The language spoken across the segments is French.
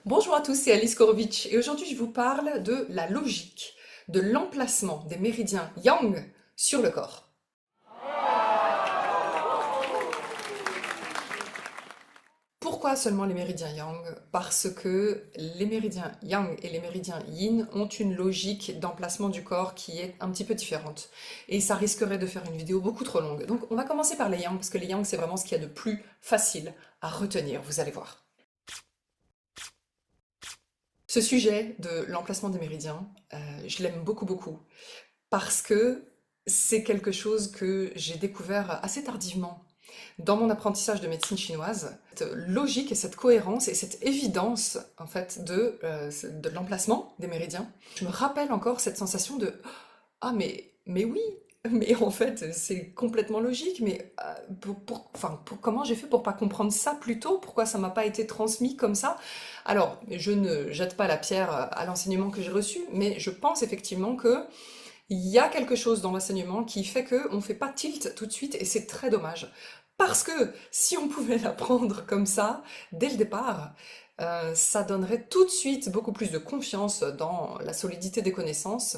Bonjour à tous, c'est Alice Korovitch et aujourd'hui je vous parle de la logique de l'emplacement des méridiens yang sur le corps. Pourquoi seulement les méridiens yang? Parce que les méridiens yang et les méridiens yin ont une logique d'emplacement du corps qui est un petit peu différente. Et ça risquerait de faire une vidéo beaucoup trop longue. Donc on va commencer par les yang, parce que les yang c'est vraiment ce qu'il y a de plus facile à retenir, vous allez voir. Ce sujet de l'emplacement des méridiens, je l'aime beaucoup, parce que c'est quelque chose que j'ai découvert assez tardivement dans mon apprentissage de médecine chinoise. Cette logique et cette cohérence et cette évidence en fait de l'emplacement des méridiens. Je me rappelle encore cette sensation de «Ah mais oui, mais en fait c'est complètement logique, mais comment j'ai fait pour pas comprendre ça plus tôt? Pourquoi ça m'a pas été transmis comme ça?» Alors, je ne jette pas la pierre à l'enseignement que j'ai reçu, mais je pense effectivement que il y a quelque chose dans l'enseignement qui fait qu'on ne fait pas tilt tout de suite et c'est très dommage. Parce que si on pouvait l'apprendre comme ça, dès le départ, ça donnerait tout de suite beaucoup plus de confiance dans la solidité des connaissances,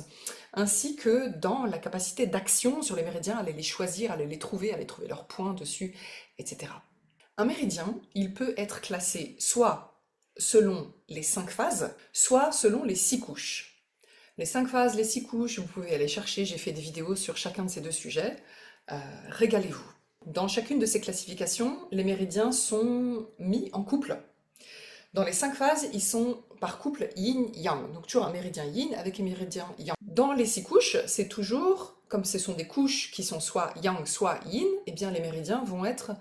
ainsi que dans la capacité d'action sur les méridiens, aller les choisir, aller les trouver leurs points dessus, etc. Un méridien, il peut être classé soit selon les 5 phases, soit selon les 6 couches. Les 5 phases, les 6 couches, vous pouvez aller chercher, j'ai fait des vidéos sur chacun de ces deux sujets. Régalez-vous. Dans chacune de ces classifications, les méridiens sont mis en couple. Dans les 5 phases, ils sont par couple yin-yang, donc toujours un méridien yin avec un méridien yang. Dans les 6 couches, c'est toujours, comme ce sont des couches qui sont soit yang, soit yin, eh bien les méridiens vont être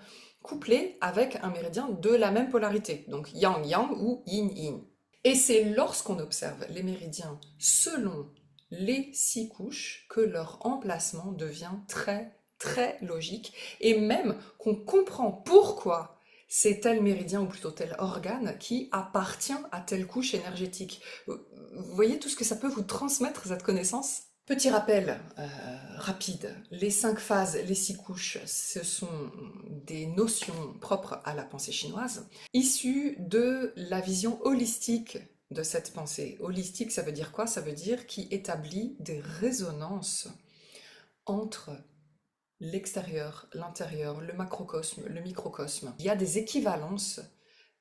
couplés avec un méridien de la même polarité, donc yang-yang ou yin-yin. Et c'est lorsqu'on observe les méridiens selon les 6 couches que leur emplacement devient très logique, et même qu'on comprend pourquoi c'est tel méridien ou plutôt tel organe qui appartient à telle couche énergétique. Vous voyez tout ce que ça peut vous transmettre, cette connaissance? Petit rappel rapide, les 5 phases, les 6 couches, ce sont des notions propres à la pensée chinoise, issues de la vision holistique de cette pensée. Holistique, ça veut dire quoi? Ça veut dire qui établit des résonances entre l'extérieur, l'intérieur, le macrocosme, le microcosme. Il y a des équivalences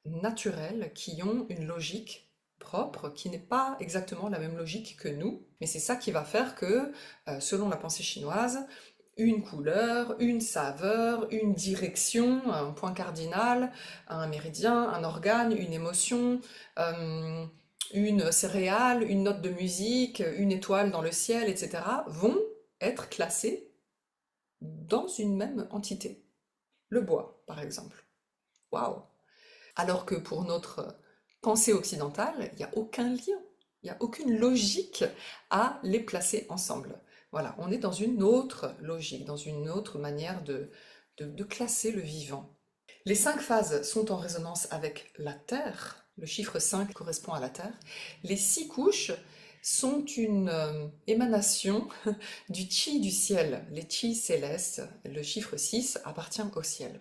naturelles qui ont une logique propre, qui n'est pas exactement la même logique que nous, mais c'est ça qui va faire que, selon la pensée chinoise, une couleur, une saveur, une direction, un point cardinal, un méridien, un organe, une émotion, une céréale, une note de musique, une étoile dans le ciel, etc., vont être classés dans une même entité. Le bois, par exemple. Waouh! Alors que pour notre pensée occidentale, il n'y a aucun lien, il n'y a aucune logique à les placer ensemble. Voilà, on est dans une autre logique, dans une autre manière de classer le vivant. Les 5 phases sont en résonance avec la Terre, le chiffre 5 correspond à la Terre. Les 6 couches sont une émanation du chi du ciel, les chi célestes, le chiffre 6 appartient au ciel.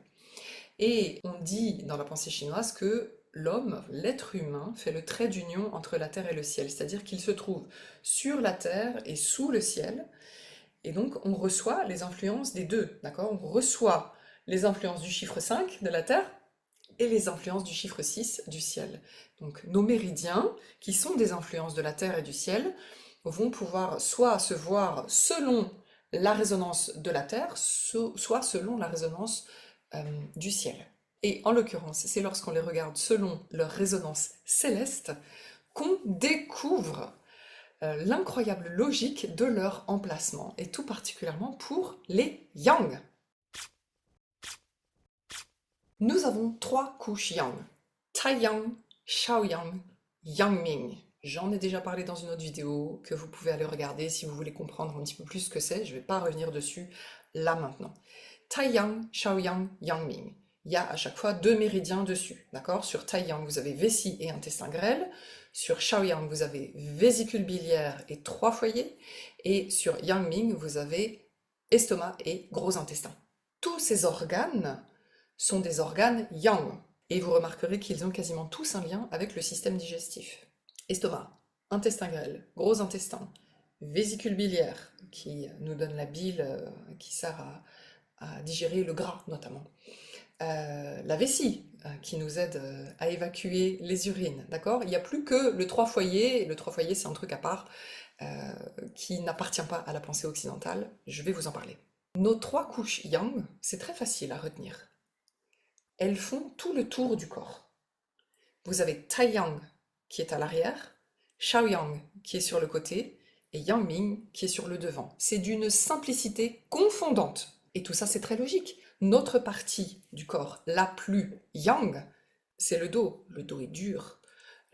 Et on dit dans la pensée chinoise que l'homme, l'être humain, fait le trait d'union entre la terre et le ciel, c'est-à-dire qu'il se trouve sur la terre et sous le ciel, et donc on reçoit les influences des deux, d'accord? On reçoit les influences du chiffre 5 de la terre et les influences du chiffre 6 du ciel. Donc nos méridiens, qui sont des influences de la terre et du ciel, vont pouvoir soit se voir selon la résonance de la terre, soit selon la résonance du ciel. Et en l'occurrence, c'est lorsqu'on les regarde selon leur résonance céleste qu'on découvre l'incroyable logique de leur emplacement, et tout particulièrement pour les yang. Nous avons 3 couches yang: Taiyang, Shaoyang, Yangming. J'en ai déjà parlé dans une autre vidéo que vous pouvez aller regarder si vous voulez comprendre un petit peu plus ce que c'est. Je ne vais pas revenir dessus là maintenant. Taiyang, Shaoyang, Yangming. Il y a à chaque fois 2 méridiens dessus, d'accord? Sur Taiyang, vous avez vessie et intestin grêle. Sur Shaoyang, vous avez vésicule biliaire et 3 foyers. Et sur Yangming, vous avez estomac et gros intestin. Tous ces organes sont des organes yang. Et vous remarquerez qu'ils ont quasiment tous un lien avec le système digestif. Estomac, intestin grêle, gros intestin, vésicule biliaire, qui nous donne la bile, qui sert à digérer le gras notamment. La vessie, qui nous aide à évacuer les urines, d'accord? Il n'y a plus que le trois foyers, et le trois foyers c'est un truc à part, qui n'appartient pas à la pensée occidentale, je vais vous en parler. Nos trois couches yang, c'est très facile à retenir. Elles font tout le tour du corps. Vous avez Taiyang qui est à l'arrière, Shaoyang qui est sur le côté, et Yangming qui est sur le devant. C'est d'une simplicité confondante. Et tout ça, c'est très logique. Notre partie du corps la plus yang, c'est le dos. Le dos est dur,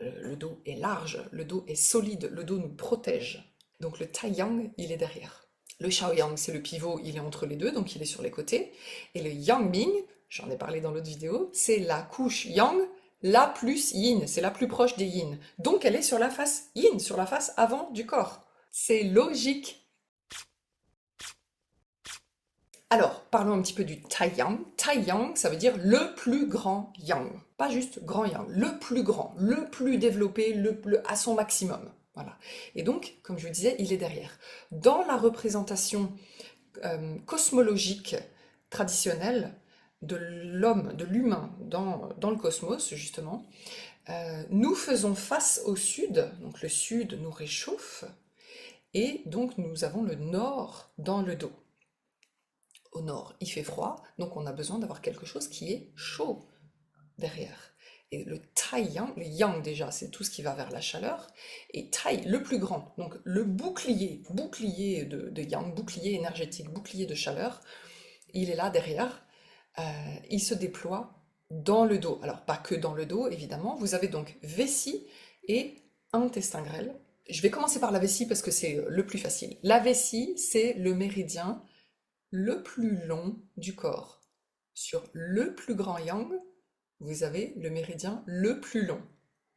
le dos est large, le dos est solide, le dos nous protège. Donc le Taiyang, il est derrière. Le Shaoyang, c'est le pivot, il est entre les deux, donc il est sur les côtés. Et le Yangming, j'en ai parlé dans l'autre vidéo, c'est la couche yang la plus yin, c'est la plus proche des yin. Donc elle est sur la face yin, sur la face avant du corps. C'est logique. Alors, parlons un petit peu du Taiyang. Taiyang, ça veut dire le plus grand yang. Pas juste grand yang, le plus grand, le plus développé, à son maximum. Voilà. Et donc, comme je vous disais, il est derrière. Dans la représentation cosmologique traditionnelle de l'homme, de l'humain dans le cosmos, justement, nous faisons face au sud, donc le sud nous réchauffe, et donc nous avons le nord dans le dos. Au nord, il fait froid, donc on a besoin d'avoir quelque chose qui est chaud derrière. Et le Taiyang, le yang déjà, c'est tout ce qui va vers la chaleur, et Tai, le plus grand, donc le bouclier de yang, bouclier énergétique, bouclier de chaleur, il est là derrière, il se déploie dans le dos. Alors pas que dans le dos, évidemment, vous avez donc vessie et intestin grêle. Je vais commencer par la vessie parce que c'est le plus facile. La vessie, c'est le méridien le plus long du corps. Sur le plus grand yang, vous avez le méridien le plus long.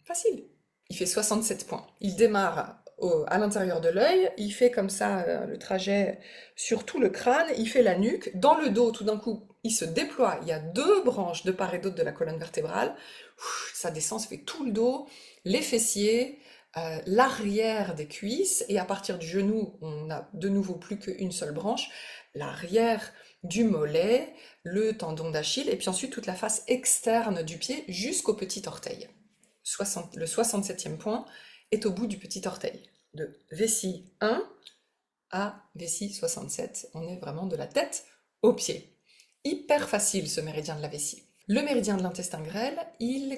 Facile. Il fait 67 points. Il démarre à l'intérieur de l'œil, il fait comme ça le trajet sur tout le crâne, il fait la nuque. Dans le dos, tout d'un coup, il se déploie. Il y a deux branches de part et d'autre de la colonne vertébrale. Ça descend, ça fait tout le dos, les fessiers, l'arrière des cuisses, et à partir du genou, on n'a de nouveau plus qu'une seule branche, l'arrière du mollet, le tendon d'Achille, et puis ensuite toute la face externe du pied jusqu'au petit orteil. Le 67e point est au bout du petit orteil. De vessie 1 à vessie 67, on est vraiment de la tête aux pieds. Hyper facile ce méridien de la vessie. Le méridien de l'intestin grêle, il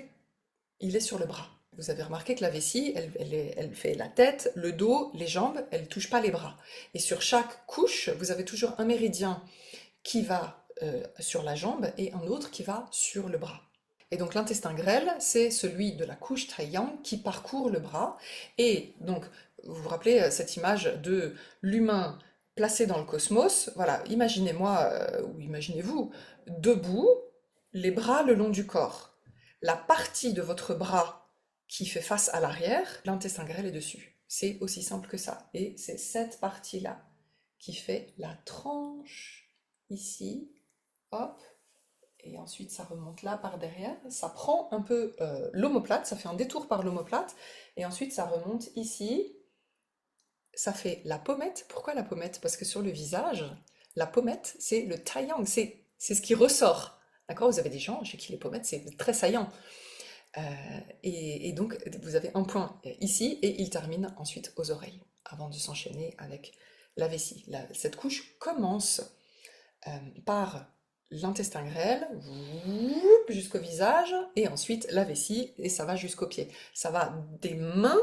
est sur le bras. Vous avez remarqué que la vessie, elle fait la tête, le dos, les jambes, elle ne touche pas les bras. Et sur chaque couche, vous avez toujours un méridien qui va sur la jambe et un autre qui va sur le bras. Et donc l'intestin grêle, c'est celui de la couche Taiyang qui parcourt le bras. Et donc, vous vous rappelez cette image de l'humain placé dans le cosmos. Voilà, imaginez-moi, ou imaginez-vous, debout, les bras le long du corps. La partie de votre bras qui fait face à l'arrière, l'intestin grêle est dessus. C'est aussi simple que ça. Et c'est cette partie-là qui fait la tranche ici, hop, et ensuite ça remonte là par derrière. Ça prend un peu l'omoplate, ça fait un détour par l'omoplate, et ensuite ça remonte ici. Ça fait la pommette. Pourquoi la pommette? Parce que sur le visage, la pommette, c'est le taiyang, c'est ce qui ressort. D'accord? Vous avez des gens chez qui les pommettes, c'est très saillant. Et donc, vous avez un point ici, et il termine ensuite aux oreilles, avant de s'enchaîner avec la vessie. Cette couche commence par l'intestin grêle, jusqu'au visage, et ensuite la vessie, et ça va jusqu'aux pieds. Ça va des mains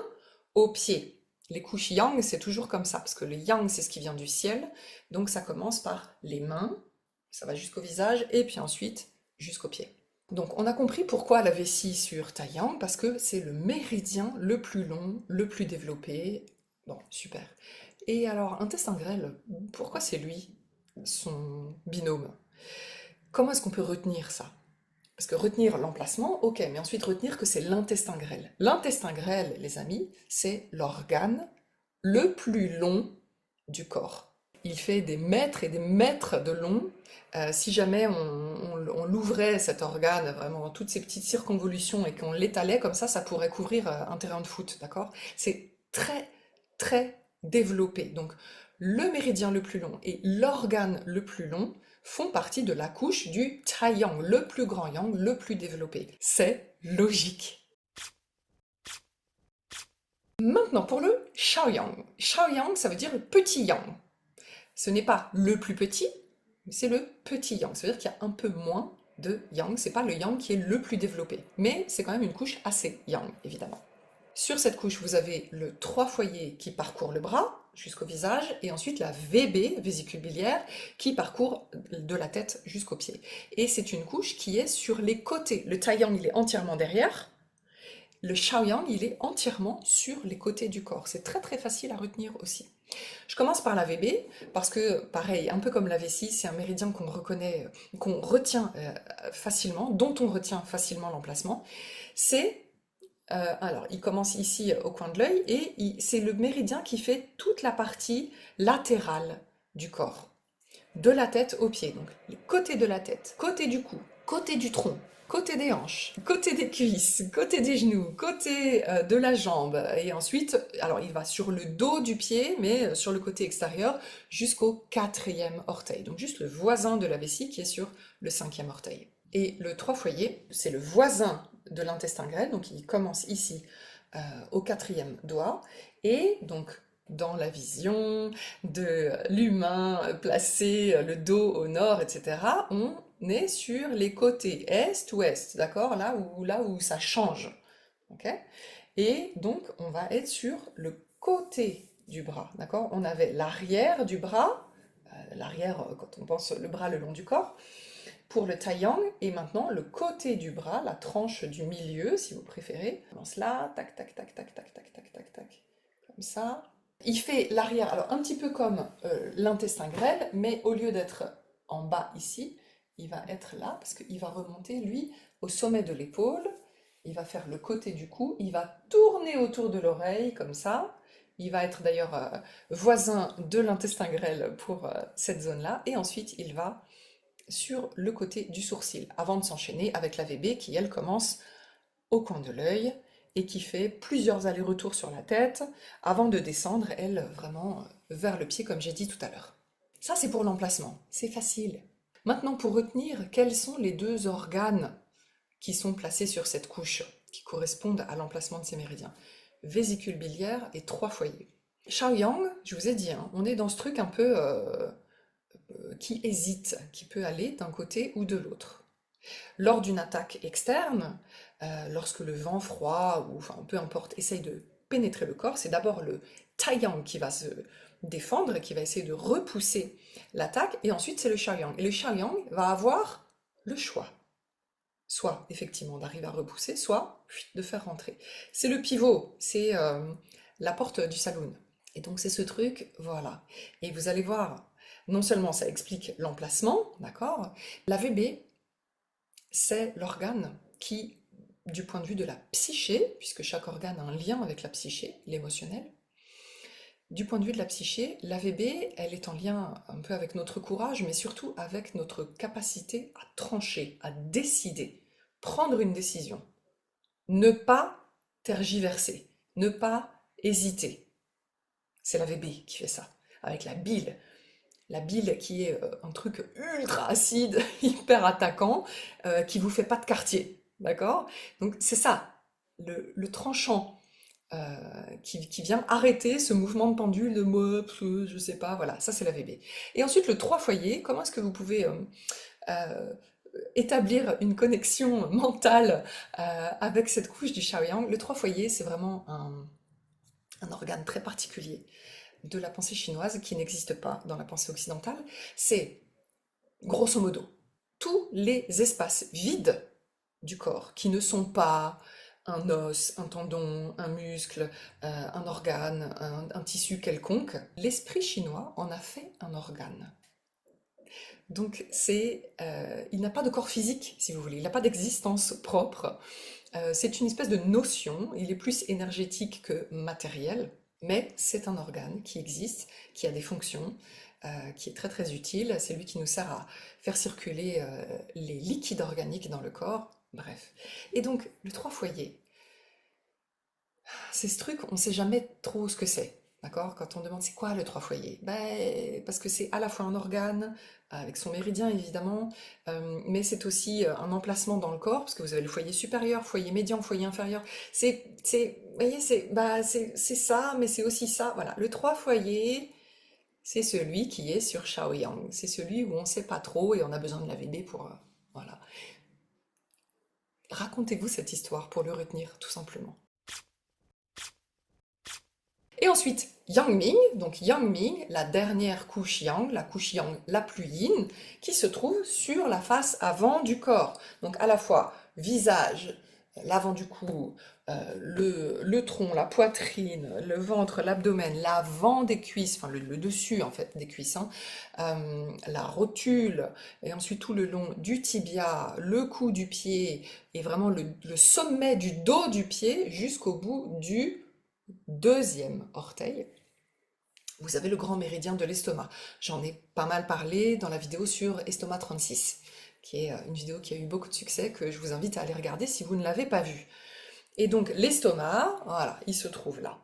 aux pieds. Les couches yang, c'est toujours comme ça, parce que le yang, c'est ce qui vient du ciel, donc ça commence par les mains, ça va jusqu'au visage, et puis ensuite jusqu'aux pieds. Donc on a compris pourquoi la vessie sur Taiyang, parce que c'est le méridien le plus long, le plus développé. Bon, super. Et alors, intestin grêle, pourquoi c'est lui, son binôme? Comment est-ce qu'on peut retenir ça? Parce que retenir l'emplacement, ok, mais ensuite retenir que c'est l'intestin grêle. L'intestin grêle, les amis, c'est l'organe le plus long du corps. Il fait des mètres et des mètres de long. Si jamais on l'ouvrait, cet organe, vraiment dans toutes ces petites circonvolutions, et qu'on l'étalait comme ça pourrait couvrir un terrain de foot, d'accord? C'est très, très développé. Donc, le méridien le plus long et l'organe le plus long font partie de la couche du taiyang, le plus grand yang, le plus développé. C'est logique. Maintenant, pour le Shaoyang. Shaoyang, ça veut dire le petit yang. Ce n'est pas le plus petit, mais c'est le petit yang. Ça veut dire qu'il y a un peu moins de yang. C'est pas le yang qui est le plus développé, mais c'est quand même une couche assez yang, évidemment. Sur cette couche, vous avez le 3 foyers qui parcourt le bras jusqu'au visage, et ensuite la VB, vésicule biliaire, qui parcourt de la tête jusqu'aux pieds. Et c'est une couche qui est sur les côtés. Le taiyang, il est entièrement derrière. Le shaoyang, il est entièrement sur les côtés du corps. C'est très très facile à retenir aussi. Je commence par la VB, parce que, pareil, un peu comme la vessie, c'est un méridien qu'on reconnaît, qu'on retient facilement, dont on retient facilement l'emplacement. Alors, il commence ici au coin de l'œil, et c'est le méridien qui fait toute la partie latérale du corps, de la tête aux pieds. Donc, les côtés de la tête, côté du cou, côté du tronc, côté des hanches, côté des cuisses, côté des genoux, côté de la jambe, et ensuite, alors il va sur le dos du pied, mais sur le côté extérieur, jusqu'au 4e orteil. Donc juste le voisin de la vessie qui est sur le 5e orteil. Et le 3 foyers, c'est le voisin de l'intestin grêle, donc il commence ici au 4e doigt, et donc dans la vision de l'humain placé le dos au nord, etc., on est sur les côtés est-ouest, d'accord? Là où ça change. Ok. Et donc, on va être sur le côté du bras, d'accord? On avait l'arrière du bras, l'arrière quand on pense le bras le long du corps, pour le taiyang, et maintenant le côté du bras, la tranche du milieu, si vous préférez. On commence là, tac, tac, tac, tac, tac, tac, tac, tac, tac, comme ça. Il fait l'arrière, alors un petit peu comme l'intestin grêle, mais au lieu d'être en bas ici, il va être là, parce qu'il va remonter, lui, au sommet de l'épaule, il va faire le côté du cou, il va tourner autour de l'oreille, comme ça, il va être d'ailleurs voisin de l'intestin grêle pour cette zone-là, et ensuite il va sur le côté du sourcil, avant de s'enchaîner avec la VB qui, elle, commence au coin de l'œil, et qui fait plusieurs allers-retours sur la tête avant de descendre, elle, vraiment vers le pied, comme j'ai dit tout à l'heure. Ça, c'est pour l'emplacement. C'est facile. Maintenant, pour retenir, quels sont les 2 organes qui sont placés sur cette couche, qui correspondent à l'emplacement de ces méridiens? Vésicule biliaire et 3 foyers. Shaoyang, je vous ai dit, hein, on est dans ce truc un peu qui hésite, qui peut aller d'un côté ou de l'autre. Lors d'une attaque externe, lorsque le vent froid, ou enfin peu importe, essaye de pénétrer le corps, c'est d'abord le taiyang qui va se défendre, qui va essayer de repousser l'attaque, et ensuite c'est le shaoyang. Et le shaoyang va avoir le choix. Soit effectivement d'arriver à repousser, soit de faire rentrer. C'est le pivot, c'est la porte du saloon. Et donc c'est ce truc, voilà. Et vous allez voir, non seulement ça explique l'emplacement, d'accord, la VB, c'est l'organe qui, du point de vue de la psyché, puisque chaque organe a un lien avec la psyché, l'émotionnel, du point de vue de la psyché, l'AVB, elle est en lien un peu avec notre courage, mais surtout avec notre capacité à trancher, à décider, prendre une décision, ne pas tergiverser, ne pas hésiter. C'est l'AVB qui fait ça, avec la bile. La bile qui est un truc ultra acide, hyper attaquant, qui vous fait pas de quartier, d'accord? Donc c'est ça, le tranchant qui vient arrêter ce mouvement de pendule de moi, je sais pas, voilà, ça c'est la VB. Et ensuite le 3 foyers, comment est-ce que vous pouvez euh, établir une connexion mentale avec cette couche du Shaoyang? Le 3 foyers, c'est vraiment un organe très particulier de la pensée chinoise qui n'existe pas dans la pensée occidentale. C'est, grosso modo, tous les espaces vides du corps qui ne sont pas un os, un tendon, un muscle, un organe, un tissu quelconque. L'esprit chinois en a fait un organe. Donc il n'a pas de corps physique, si vous voulez, il n'a pas d'existence propre. C'est une espèce de notion, il est plus énergétique que matériel, mais c'est un organe qui existe, qui a des fonctions, qui est très très utile. C'est lui qui nous sert à faire circuler les liquides organiques dans le corps. Bref. Et donc, le 3 foyers, c'est ce truc, on ne sait jamais trop ce que c'est. D'accord? Quand on demande c'est quoi le 3 foyers? Ben, parce que c'est à la fois un organe, avec son méridien évidemment, mais c'est aussi un emplacement dans le corps, parce que vous avez le foyer supérieur, foyer médian, foyer inférieur. Vous voyez, c'est ça, mais c'est aussi ça. Voilà, le 3 foyers, c'est celui qui est sur Shaoyang. C'est celui où on ne sait pas trop et on a besoin de la vider pour... voilà. Racontez-vous cette histoire pour le retenir, tout simplement. Et ensuite, Yang Ming, donc Yang Ming, la dernière couche Yang, la couche Yang la plus yin, qui se trouve sur la face avant du corps. Donc à la fois visage, l'avant du cou, le tronc, la poitrine, le ventre, l'abdomen, l'avant des cuisses, enfin le dessus en fait des cuisses, hein, la rotule, et ensuite tout le long du tibia, le cou du pied, et vraiment le sommet du dos du pied jusqu'au bout du deuxième orteil, vous avez le grand méridien de l'estomac. J'en ai pas mal parlé dans la vidéo sur Estomac 36, qui est une vidéo qui a eu beaucoup de succès, que je vous invite à aller regarder si vous ne l'avez pas vue. Et donc l'estomac, voilà, il se trouve là.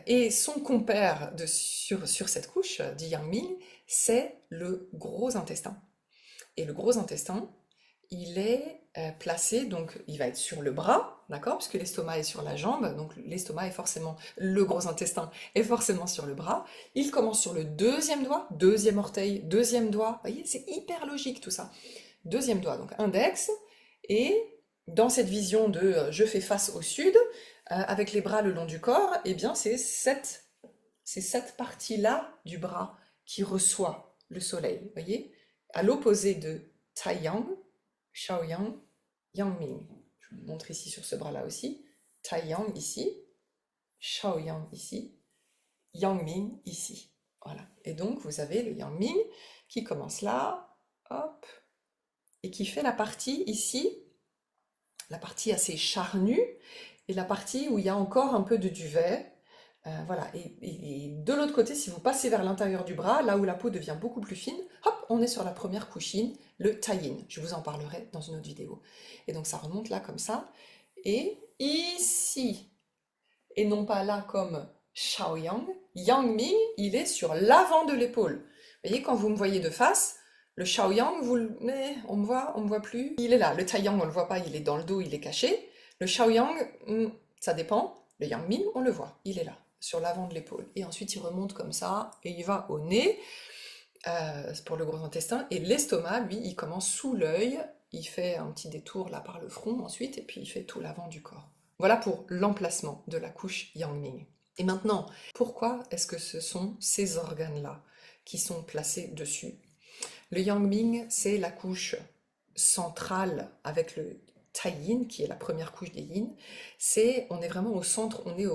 Et son compère sur cette couche du Yang Ming, c'est le gros intestin. Et le gros intestin, il est placé, donc il va être sur le bras, d'accord, puisque l'estomac est sur la jambe, donc l'estomac est forcément, le gros intestin est forcément sur le bras. Il commence sur le deuxième doigt, deuxième orteil, deuxième doigt, vous voyez, c'est hyper logique tout ça. Deuxième doigt, donc index, et dans cette vision de je fais face au sud, avec les bras le long du corps, eh bien c'est cette partie-là du bras qui reçoit le soleil, vous voyez, à l'opposé de Taiyang, Shaoyang, Yangming. Je vous montre ici sur ce bras-là aussi. Taiyang ici, Shaoyang ici, Yangming ici. Voilà. Et donc vous avez le Yangming qui commence là, hop, et qui fait la partie ici, la partie assez charnue, et la partie où il y a encore un peu de duvet. Voilà, et de l'autre côté, si vous passez vers l'intérieur du bras, là où la peau devient beaucoup plus fine, hop, on est sur la première couchine, le taïin. Je vous en parlerai dans une autre vidéo. Et donc ça remonte là comme ça, et ici, et non pas là comme Shaoyang, Yangming, il est sur l'avant de l'épaule. Vous voyez, quand vous me voyez de face, le Shaoyang, mais on me voit plus. Il est là, le Taiyang, on le voit pas, il est dans le dos, il est caché. Le Shaoyang, ça dépend. Le Yangming, on le voit, il est là, sur l'avant de l'épaule. Et ensuite, il remonte comme ça, et il va au nez, pour le gros intestin. Et l'estomac, lui, il commence sous l'œil, il fait un petit détour là par le front ensuite, et puis il fait tout l'avant du corps. Voilà pour l'emplacement de la couche Yangming. Et maintenant, pourquoi est-ce que ce sont ces organes-là qui sont placés dessus? Le Yangming, c'est la couche centrale avec le Taiyin, qui est la première couche des yin. On est vraiment au centre, on est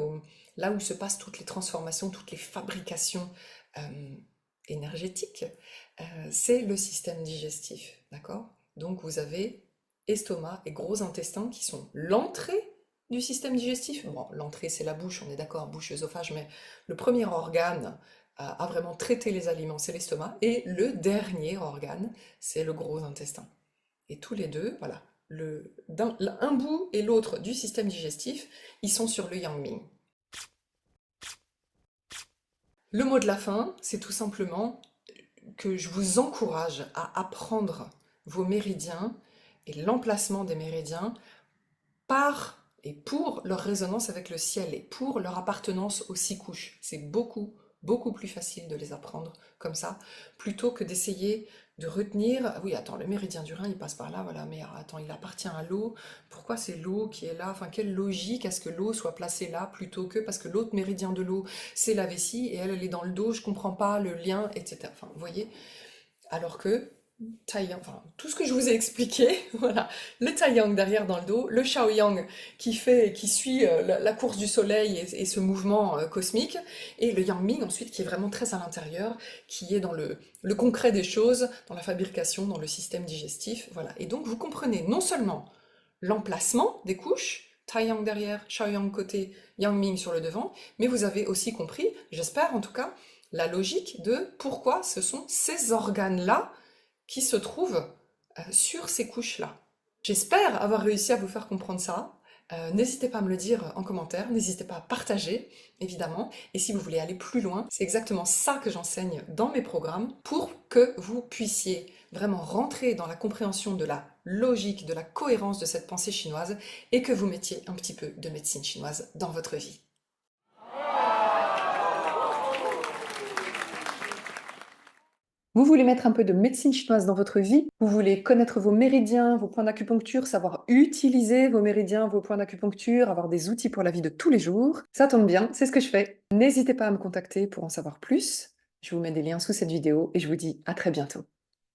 là où se passent toutes les transformations, toutes les fabrications énergétiques. C'est le système digestif, d'accord? Donc vous avez estomac et gros intestin qui sont l'entrée du système digestif. Bon, l'entrée c'est la bouche, on est d'accord, bouche, œsophage, mais le premier organe à vraiment traiter les aliments, c'est l'estomac, et le dernier organe, c'est le gros intestin. Et tous les deux, voilà, un bout et l'autre du système digestif, ils sont sur le Yangming. Le mot de la fin, c'est tout simplement que je vous encourage à apprendre vos méridiens et l'emplacement des méridiens par et pour leur résonance avec le ciel et pour leur appartenance aux 6 couches. C'est beaucoup plus facile de les apprendre comme ça, plutôt que d'essayer de retenir, oui, attends, le méridien du rein, il passe par là, voilà, mais attends, il appartient à l'eau, pourquoi c'est l'eau qui est là? Enfin, quelle logique à ce que l'eau soit placée là, plutôt que, parce que l'autre méridien de l'eau, c'est la vessie, et elle est dans le dos, je comprends pas le lien, etc. Enfin, vous voyez? Alors que Taiyang, enfin, tout ce que je vous ai expliqué, voilà, le Taiyang derrière dans le dos, le Shaoyang qui suit la course du soleil et ce mouvement cosmique, et le Yangming ensuite qui est vraiment très à l'intérieur, qui est dans le concret des choses, dans la fabrication, dans le système digestif, voilà. Et donc vous comprenez non seulement l'emplacement des couches, Taiyang derrière, Shaoyang côté, Yangming sur le devant, mais vous avez aussi compris, j'espère en tout cas, la logique de pourquoi ce sont ces organes-là qui se trouvent sur ces couches-là. J'espère avoir réussi à vous faire comprendre ça. N'hésitez pas à me le dire en commentaire, n'hésitez pas à partager, évidemment. Et si vous voulez aller plus loin, c'est exactement ça que j'enseigne dans mes programmes pour que vous puissiez vraiment rentrer dans la compréhension de la logique, de la cohérence de cette pensée chinoise et que vous mettiez un petit peu de médecine chinoise dans votre vie. Vous voulez mettre un peu de médecine chinoise dans votre vie, vous voulez connaître vos méridiens, vos points d'acupuncture, savoir utiliser vos méridiens, vos points d'acupuncture, avoir des outils pour la vie de tous les jours. Ça tombe bien, c'est ce que je fais. N'hésitez pas à me contacter pour en savoir plus. Je vous mets des liens sous cette vidéo et je vous dis à très bientôt.